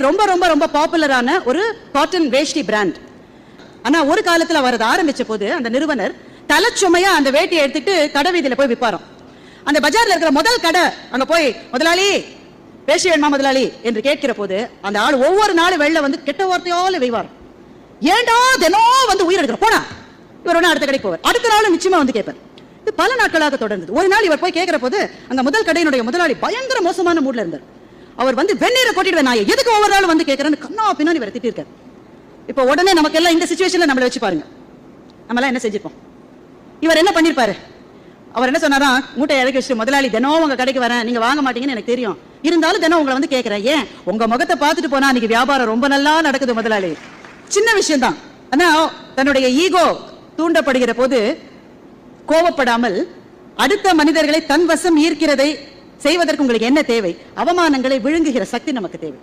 ரொம்ப ரொம்ப ரொம்ப பாப்புலரான ஒரு காட்டன் வேஷ்டி பிராண்ட். ஆனா ஒரு காலத்துல வரது ஆரம்பிச்ச போது அந்த நிறுவனர் தலைச்சுமையா அந்த வேட்டியை எடுத்துட்டு கடை வீதியில போய் விற்பாராம். அந்த பஜார்ல இருக்கிற முதல் கடை அங்க போய் முதலாளி வேஷ்டி வேணுமா முதலாளி என்று கேட்கிற போது அந்த ஆள் ஒவ்வொரு நாளும் வெளில வந்து கெட்ட வார்த்தையால வெய்வார். ஏண்டா தினம் வந்து உயிர் எடுக்கிற போனா இவர் ஒண்ணு அடுத்த கடைக்கு போவார். அடுத்த நாளும் நிச்சயமா வந்து கேட்பார். இது பல நாட்களாக தொடர்ந்தது. ஒரு நாள் இவர் போய் கேட்கிற போது அந்த முதல் கடையினுடைய முதலாளி பயங்கர மோசமான மூட்ல இருந்தார். அவர் வந்து வெந்நீரை கொட்டிடுவேன் நான் எதுக்கு ஒவ்வொரு நாள் வந்து கேட்கறேன்னு கண்ணா பின்னாடி இவர் திட்டிருக்காரு. இப்போ உடனே நமக்கு எல்லாம் இந்த சிச்சுவேஷன்ல நம்மள வச்சு பாருங்க, நம்ம எல்லாம் என்ன செஞ்சிருப்போம். இவர் என்ன பண்ணிருப்பாரு? அவர் என்ன சொன்னாரா, மூட்டை இறக்கி வச்சுட்டு முதலாளி தினம் உங்க கடைக்கு வரேன், நீங்க வாங்க மாட்டீங்கன்னு எனக்கு தெரியும், இருந்தாலும் தினம் உங்களை வந்து கேட்கிறேன், ஏன் உங்க முகத்தை பார்த்துட்டு போனா இன்னைக்கு வியாபாரம் ரொம்ப நல்லா நடக்குது முதலாளி. சின்ன விஷயம் தான். ஆனா தன்னுடைய ஈகோ தூண்டப்படுகிற போது கோபப்படாமல் அடுத்த மனிதர்களை தன் வசம் ஈர்க்கிறதை செய்வதற்கு உங்களுக்கு என்ன தேவை? அவமானங்களை விழுங்குகிற சக்தி நமக்கு தேவை.